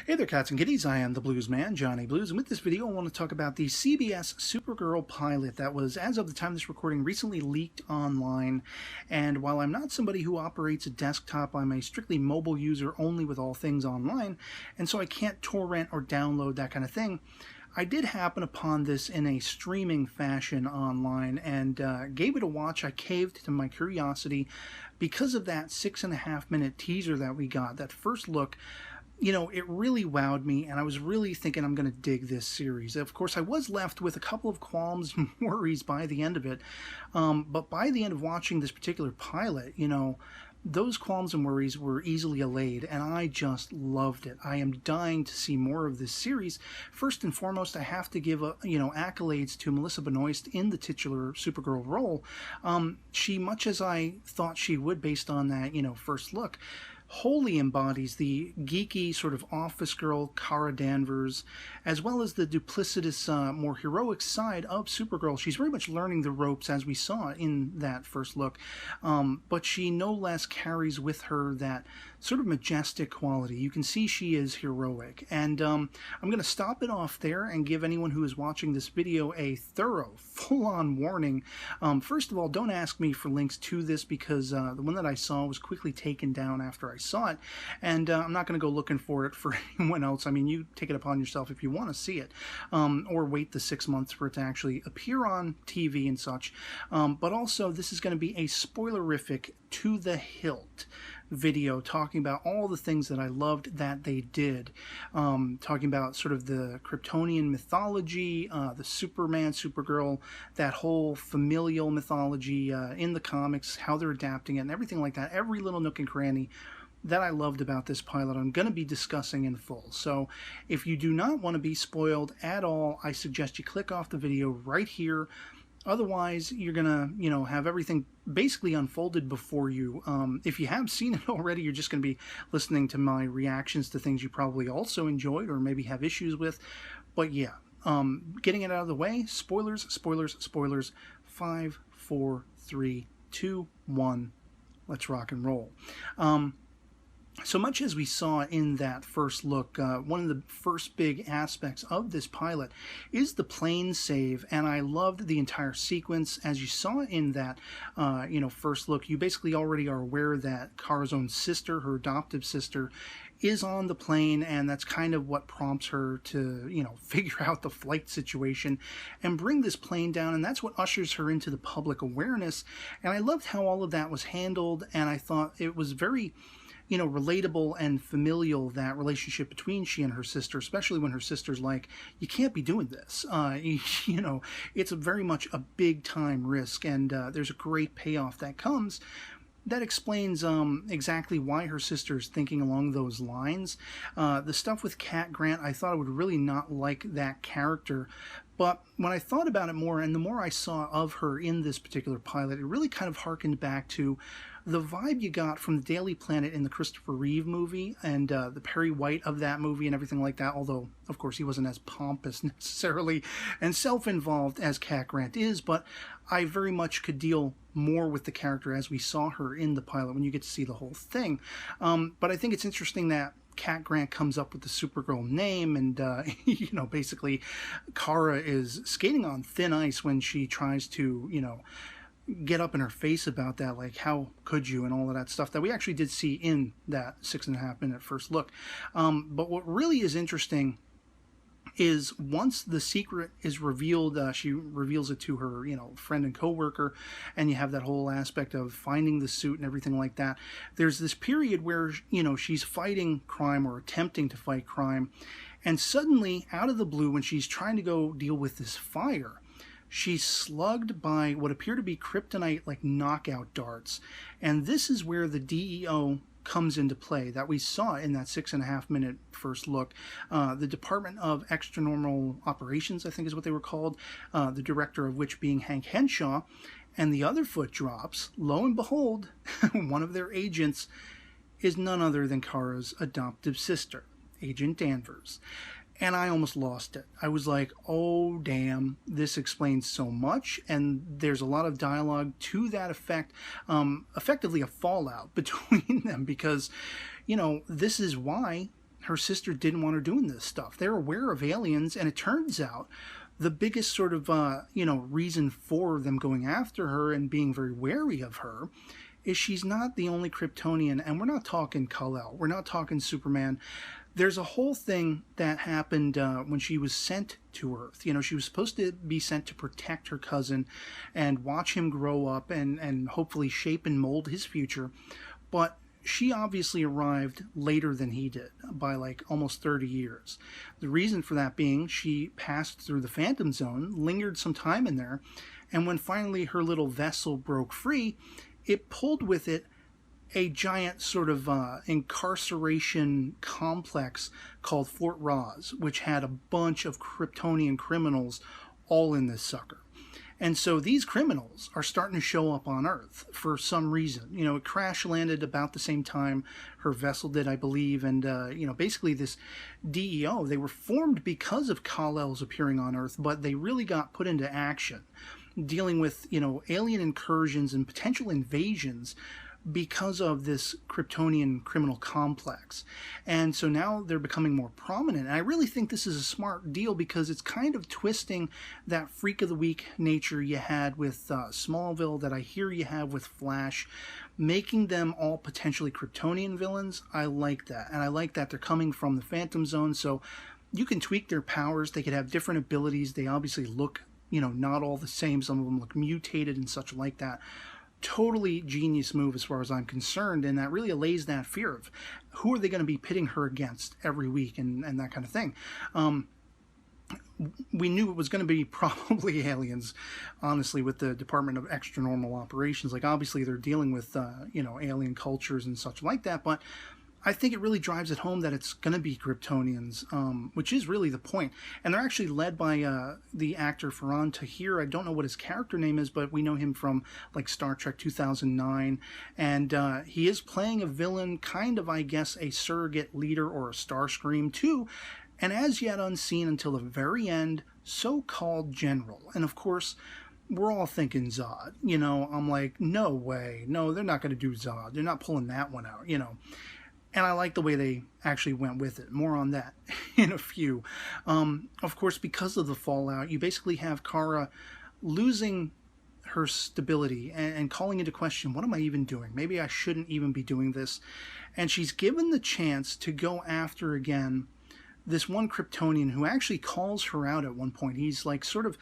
Hey there, cats and kitties. I am the Blues Man, Johnny Blues, and with this video I want to talk about the CBS Supergirl pilot that was, as of the time of this recording, recently leaked online. And while I'm not somebody who operates a desktop, I'm a strictly mobile user only with all things online, and so I can't torrent or download that kind of thing. I did happen upon this in a streaming fashion online and gave it a watch. I caved to my curiosity because of that 6.5 minute teaser that we got, that first look. You know, it really wowed me, and I was really thinking I'm going to dig this series. Of course, I was left with a couple of qualms and worries by the end of it, but by the end of watching this particular pilot, you know, those qualms and worries were easily allayed, and I just loved it. I am dying to see more of this series. First and foremost, I have to give accolades to Melissa Benoist in the titular Supergirl role. She, much as I thought she would based on that, first look, wholly embodies the geeky sort of office girl Kara Danvers, as well as the duplicitous, more heroic side of Supergirl. She's very much learning the ropes, as we saw in that first look, but she no less carries with her that sort of majestic quality. You can see she is heroic, and I'm going to stop it off there and give anyone who is watching this video a thorough, full-on warning. First of all, don't ask me for links to this because the one that I saw was quickly taken down after I saw it, and I'm not going to go looking for it for anyone else. I mean, you take it upon yourself if you want to see it, or wait the 6 months for it to actually appear on TV and such. But also, this is going to be a spoilerific to the hilt video talking about all the things that I loved that they did, talking about sort of the Kryptonian mythology, the Superman, Supergirl, that whole familial mythology in the comics, how they're adapting it and everything like that, every little nook and cranny that I loved about this pilot I'm going to be discussing in full. So if you do not want to be spoiled at all, I suggest you click off the video right here. Otherwise, you're going to, have everything basically unfolded before you. If you have seen it already, you're just going to be listening to my reactions to things you probably also enjoyed or maybe have issues with. But yeah, getting it out of the way, spoilers, spoilers, spoilers. 5, 4, 3, 2, 1. Let's rock and roll. So much as we saw in that first look, one of the first big aspects of this pilot is the plane save, and I loved the entire sequence. As you saw in that, first look, you basically already are aware that Kara's own sister, her adoptive sister, is on the plane, and that's kind of what prompts her to, figure out the flight situation and bring this plane down, and that's what ushers her into the public awareness. And I loved how all of that was handled, and I thought it was very relatable and familial, that relationship between she and her sister, especially when her sister's like, you can't be doing this. It's very much a big time risk, and there's a great payoff that comes that explains exactly why her sister's thinking along those lines. The stuff with Cat Grant, I thought I would really not like that character, but when I thought about it more, and the more I saw of her in this particular pilot, it really kind of harkened back to the vibe you got from the Daily Planet in the Christopher Reeve movie, and the Perry White of that movie and everything like that, although, of course, he wasn't as pompous necessarily and self-involved as Cat Grant is, but I very much could deal more with the character as we saw her in the pilot when you get to see the whole thing. But I think it's interesting that Cat Grant comes up with the Supergirl name, and basically Kara is skating on thin ice when she tries to get up in her face about that, like, how could you, and all of that stuff that we actually did see in that 6.5 minute first look. But what really is interesting is once the secret is revealed, she reveals it to her, friend and co-worker, and you have that whole aspect of finding the suit and everything like that. There's this period where, she's fighting crime or attempting to fight crime, and suddenly, out of the blue, when she's trying to go deal with this fire, she's slugged by what appear to be kryptonite, like knockout darts. And this is where the DEO comes into play that we saw in that 6.5 minute first look. The Department of Extranormal Operations, I think is what they were called, the director of which being Hank Henshaw. And the other foot drops, lo and behold, one of their agents is none other than Kara's adoptive sister, Agent Danvers. And I almost lost it. I was like, oh, damn, this explains so much. And there's a lot of dialogue to that effect, effectively a fallout between them, because, this is why her sister didn't want her doing this stuff. They're aware of aliens, and it turns out the biggest sort of, reason for them going after her and being very wary of her is she's not the only Kryptonian, and we're not talking Kal-El, we're not talking Superman. There's a whole thing that happened when she was sent to Earth. She was supposed to be sent to protect her cousin and watch him grow up and hopefully shape and mold his future. But she obviously arrived later than he did by like almost 30 years. The reason for that being she passed through the Phantom Zone, lingered some time in there, and when finally her little vessel broke free, it pulled with it a giant sort of incarceration complex called Fort Roz, which had a bunch of Kryptonian criminals all in this sucker. And so these criminals are starting to show up on Earth for some reason. It crash landed about the same time her vessel did, I believe. And, basically this DEO, they were formed because of Kal-El's appearing on Earth, but they really got put into action dealing with, alien incursions and potential invasions because of this Kryptonian criminal complex. And so now they're becoming more prominent. And I really think this is a smart deal because it's kind of twisting that freak of the week nature you had with Smallville, that I hear you have with Flash, making them all potentially Kryptonian villains. I like that. And I like that they're coming from the Phantom Zone, so you can tweak their powers. They could have different abilities. They obviously look, not all the same. Some of them look mutated and such like that. Totally genius move as far as I'm concerned, and that really allays that fear of who are they going to be pitting her against every week and that kind of thing. We knew it was going to be probably aliens, honestly, with the Department of Extra Normal Operations. Like, obviously they're dealing with alien cultures and such like that, but I think it really drives it home that it's going to be Kryptonians, which is really the point. And they're actually led by the actor Ferran Tahir. I don't know what his character name is, but we know him from like Star Trek 2009. And he is playing a villain, kind of, I guess, a surrogate leader or a Starscream too. And as yet unseen until the very end, so-called general. And of course, we're all thinking Zod. I'm like, no way. No, they're not going to do Zod. They're not pulling that one out, And I like the way they actually went with it. More on that in a few. Of course, because of the fallout, you basically have Kara losing her stability and calling into question, what am I even doing? Maybe I shouldn't even be doing this. And she's given the chance to go after, again, this one Kryptonian who actually calls her out at one point. He's like sort of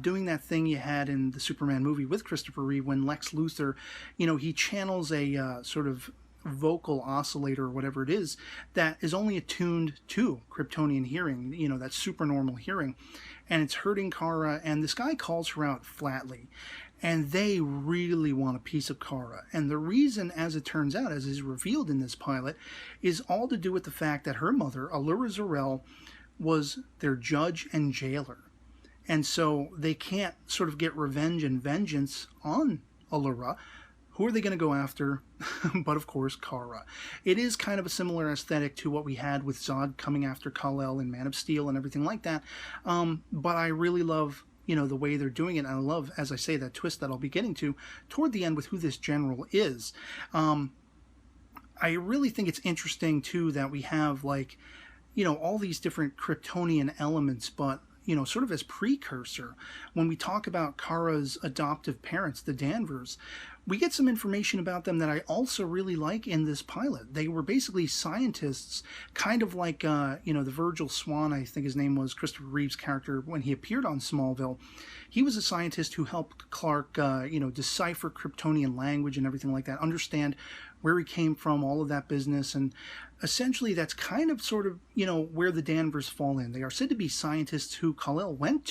doing that thing you had in the Superman movie with Christopher Reeve when Lex Luthor, he channels a sort of vocal oscillator or whatever it is that is only attuned to Kryptonian hearing, that supernormal hearing, and it's hurting Kara, and this guy calls her out flatly, and they really want a piece of Kara. And the reason, as it turns out, as is revealed in this pilot, is all to do with the fact that her mother, Allura Zor-El, was their judge and jailer, and so they can't sort of get revenge and vengeance on Allura. Who are they going to go after? But of course, Kara. It is kind of a similar aesthetic to what we had with Zod coming after Kal-El and Man of Steel and everything like that. But I really love, the way they're doing it. And I love, as I say, that twist that I'll be getting to toward the end with who this general is. I really think it's interesting, too, that we have, like, all these different Kryptonian elements, but sort of as precursor, when we talk about Kara's adoptive parents, the Danvers, we get some information about them that I also really like in this pilot. They were basically scientists, kind of like, the Virgil Swan, I think his name was, Christopher Reeve's character, when he appeared on Smallville. He was a scientist who helped Clark, decipher Kryptonian language and everything like that, understand where he came from, all of that business. And essentially that's kind of sort of, where the Danvers fall in. They are said to be scientists who Kal-El went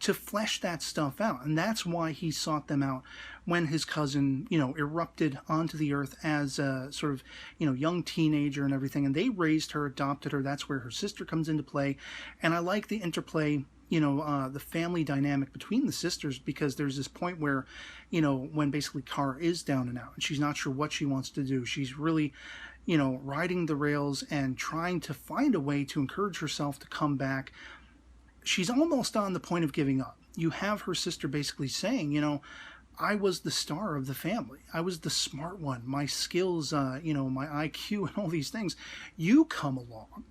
to flesh that stuff out. And that's why he sought them out when his cousin, erupted onto the Earth as a sort of, young teenager and everything. And they raised her, adopted her. That's where her sister comes into play. And I like the interplay, the family dynamic between the sisters, because there's this point where, when basically Kara is down and out and she's not sure what she wants to do. She's really, riding the rails and trying to find a way to encourage herself to come back. She's almost on the point of giving up. You have her sister basically saying, I was the star of the family. I was the smart one. My skills, you know, my IQ and all these things. You come along.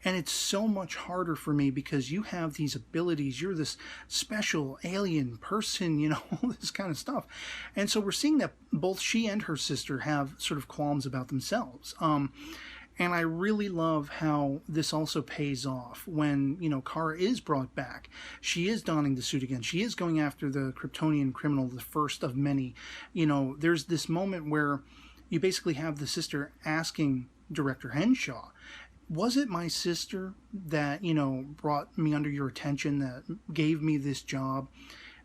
And it's so much harder for me because you have these abilities. You're this special alien person, you know, all this kind of stuff. And so we're seeing that both she and her sister have sort of qualms about themselves. And I really love how this also pays off when, you know, Kara is brought back. She is donning the suit again. She is going after the Kryptonian criminal, the first of many. You know, there's this moment where you basically have the sister asking Director Henshaw, was it my sister that, you know, brought me under your attention, that gave me this job?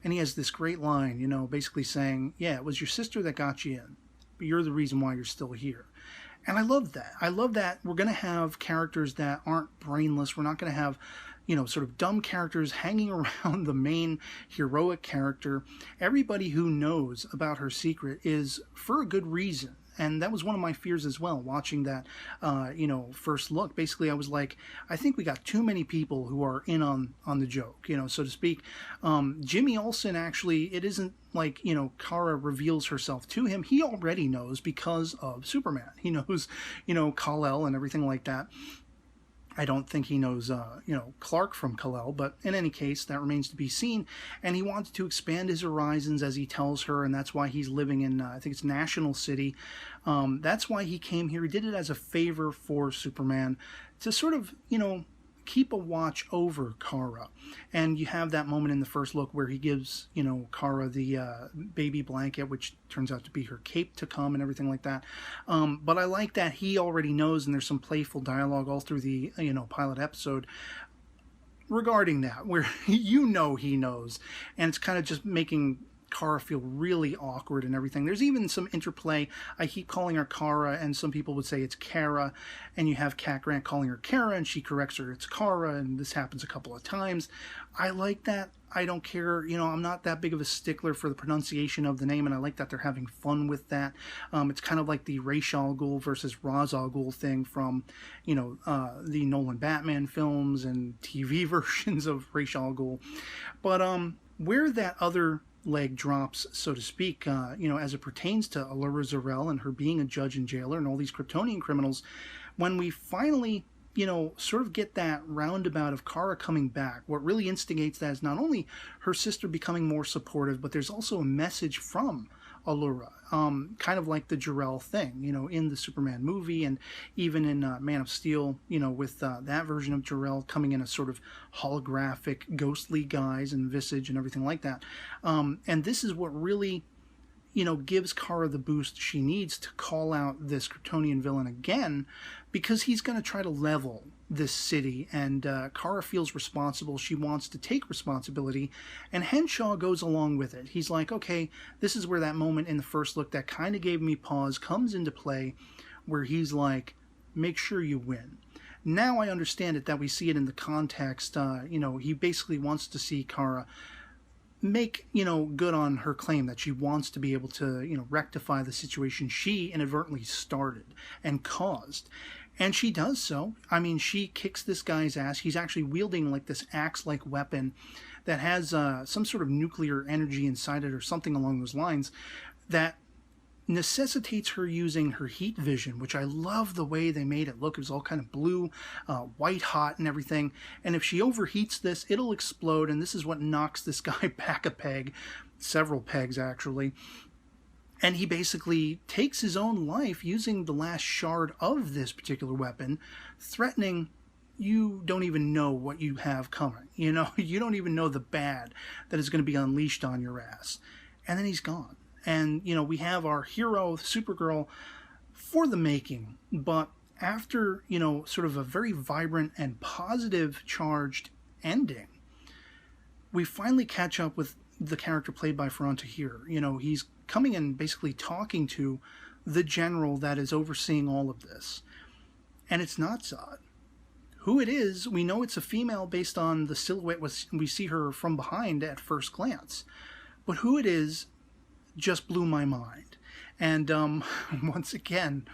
And he has this great line, you know, basically saying, yeah, it was your sister that got you in, but you're the reason why you're still here. And I love that. I love that we're going to have characters that aren't brainless. We're not going to have, you know, sort of dumb characters hanging around the main heroic character. Everybody who knows about her secret is for a good reason. And that was one of my fears as well, watching that, you know, first look. Basically, I was like, I think we got too many people who are in on the joke, you know, so to speak. Jimmy Olsen, actually, it isn't like, you know, Kara reveals herself to him. He already knows because of Superman. He knows, you know, Kal-El and everything like that. I don't think he knows, you know, Clark from Kal-El, but in any case, that remains to be seen. And he wants to expand his horizons, as he tells her, and that's why he's living in, I think it's National City. That's why he came here. He did it as a favor for Superman to sort of, you know, keep a watch over Kara. And you have that moment in the first look where he gives, you know, Kara the baby blanket, which turns out to be her cape to come and everything like that. But I like that he already knows, and there's some playful dialogue all through the, you know, pilot episode regarding that, where you know he knows, and it's kind of just making Kara feel really awkward and everything. There's even some interplay. I keep calling her Kara, and some people would say it's Kara, and you have Cat Grant calling her Kara, and she corrects her, it's Kara, and this happens a couple of times. I like that. I don't care, you know, I'm not that big of a stickler for the pronunciation of the name, and I like that they're having fun with that. It's kind of like the Ra's al Ghul versus Ra's al Ghul thing from, you know, the Nolan Batman films and TV versions of Ra's al Ghul. But where that other leg drops, so to speak, you know, as it pertains to Allura Zor-El and her being a judge and jailer and all these Kryptonian criminals, when we finally, you know, sort of get that roundabout of Kara coming back, what really instigates that is not only her sister becoming more supportive, but there's also a message from Allura, kind of like the Jor-El thing, you know, in the Superman movie, and even in Man of Steel, you know, with that version of Jor-El coming in a sort of holographic, ghostly guise and visage and everything like that. And this is what really, you know, gives Kara the boost she needs to call out this Kryptonian villain again, because he's going to try to level this city, and Kara feels responsible. She wants to take responsibility, and Henshaw goes along with it. He's like, okay, this is where that moment in the first look that kind of gave me pause comes into play, where he's like, make sure you win. Now I understand it, that we see it in the context, you know, he basically wants to see Kara make, you know, good on her claim that she wants to be able to, you know, rectify the situation she inadvertently started and caused. And she does so. I mean, she kicks this guy's ass. He's actually wielding like this axe-like weapon that has some sort of nuclear energy inside it or something along those lines that necessitates her using her heat vision, which I love the way they made it look. It was all kind of blue, white hot and everything. And if she overheats this, it'll explode. And this is what knocks this guy back a peg, several pegs actually. And he basically takes his own life using the last shard of this particular weapon, threatening, you don't even know what you have coming. You know, you don't even know the bad that is going to be unleashed on your ass. And then he's gone. And, you know, we have our hero, Supergirl, for the making. But after, you know, sort of a very vibrant and positive charged ending, we finally catch up with the character played by Ferran Tahir. You know, he's coming and basically talking to the general that is overseeing all of this. And it's not Zod. Who it is, we know it's a female based on the silhouette we see her from behind at first glance. But who it is just blew my mind. And once again,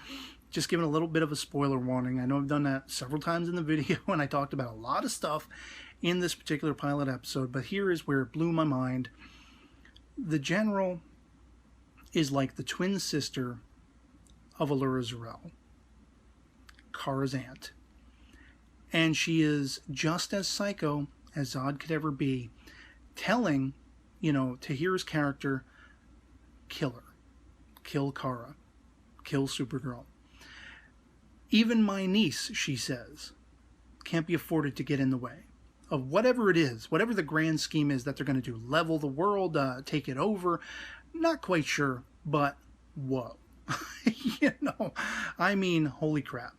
just giving a little bit of a spoiler warning. I know I've done that several times in the video, and I talked about a lot of stuff in this particular pilot episode, but here is where it blew my mind. The general is like the twin sister of Allura Zor-El, Kara's aunt. And she is just as psycho as Zod could ever be, telling, Tahir's character, kill her. Kill Kara. Kill Supergirl. Even my niece, she says, can't be afforded to get in the way of whatever it is, whatever the grand scheme is that they're going to do. Level the world, take it over. Not quite sure, but whoa. I mean, holy crap.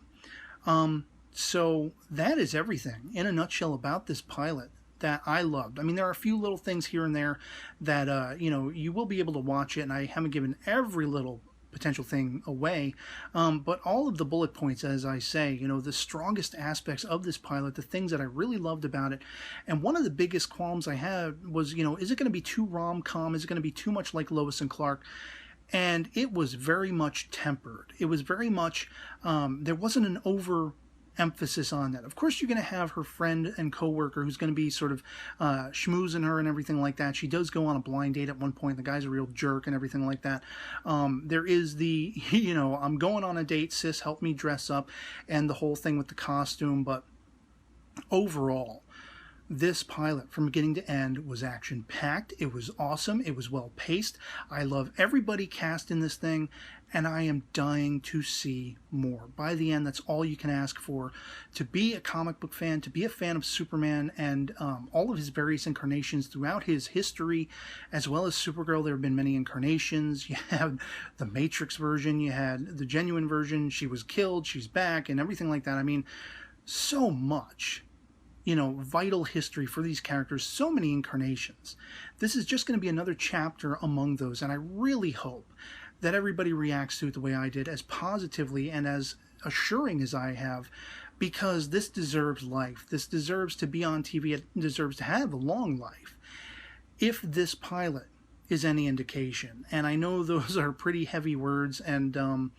So that is everything in a nutshell about this pilot that I loved. I mean, there are a few little things here and there that, you will be able to watch it, and I haven't given every little potential thing away, but all of the bullet points, as I say, the strongest aspects of this pilot, the things that I really loved about it, and one of the biggest qualms I had was, is it going to be too rom-com? Is it going to be too much like Lois and Clark? And it was very much tempered. It was very much, there wasn't an over-emphasis on that. Of course, you're going to have her friend and co-worker who's going to be sort of schmoozing her and everything like that. She does go on a blind date at one point. The guy's a real jerk and everything like that. There is the, I'm going on a date, sis, help me dress up, and the whole thing with the costume. But overall, this pilot from beginning to end was action-packed. It was awesome. It was well-paced. I love everybody cast in this thing, and I am dying to see more. By the end, that's all you can ask for. To be a comic book fan, to be a fan of Superman and all of his various incarnations throughout his history, as well as Supergirl, there have been many incarnations. You have the Matrix version, you had the genuine version, she was killed, she's back, and everything like that. I mean, so much. Vital history for these characters, so many incarnations. This is just going to be another chapter among those, and I really hope that everybody reacts to it the way I did, as positively and as assuring as I have, because this deserves life. This deserves to be on TV. It deserves to have a long life. If this pilot is any indication, and I know those are pretty heavy words, and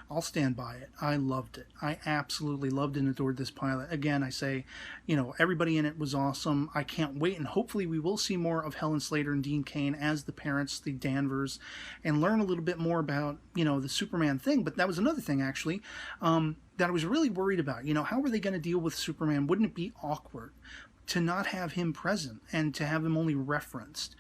I'll stand by it. I loved it. I absolutely loved and adored this pilot. Again, I say, everybody in it was awesome. I can't wait, and hopefully we will see more of Helen Slater and Dean Cain as the parents, the Danvers, and learn a little bit more about, the Superman thing. But that was another thing, actually, that I was really worried about. How were they going to deal with Superman? Wouldn't it be awkward to not have him present and to have him only referenced?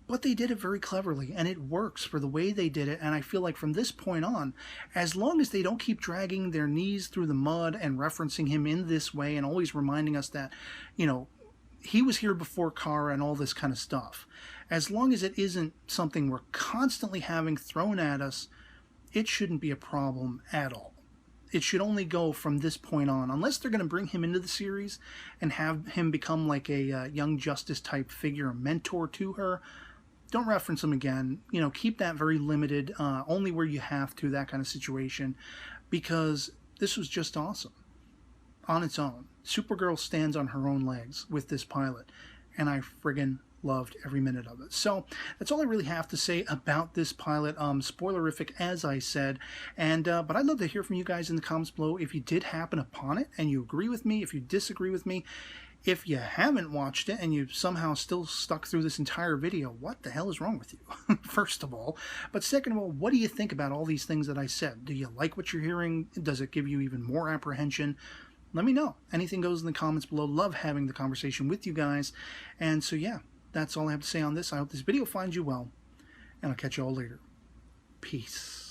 But they did it very cleverly, and it works for the way they did it. And I feel like from this point on, as long as they don't keep dragging their knees through the mud and referencing him in this way and always reminding us that, he was here before Kara and all this kind of stuff, as long as it isn't something we're constantly having thrown at us, it shouldn't be a problem at all. It should only go from this point on, unless they're going to bring him into the series and have him become like a Young Justice type figure, a mentor to her. Don't reference him again. Keep that very limited, only where you have to, that kind of situation, because this was just awesome on its own. Supergirl stands on her own legs with this pilot, and I friggin' loved every minute of it. So that's all I really have to say about this pilot. Spoilerific, as I said, and but I'd love to hear from you guys in the comments below if you did happen upon it and you agree with me, if you disagree with me. If you haven't watched it and you've somehow still stuck through this entire video, what the hell is wrong with you? First of all. But second of all, what do you think about all these things that I said? Do you like what you're hearing? Does it give you even more apprehension? Let me know. Anything goes in the comments below. Love having the conversation with you guys. And so yeah, that's all I have to say on this. I hope this video finds you well, and I'll catch you all later. Peace.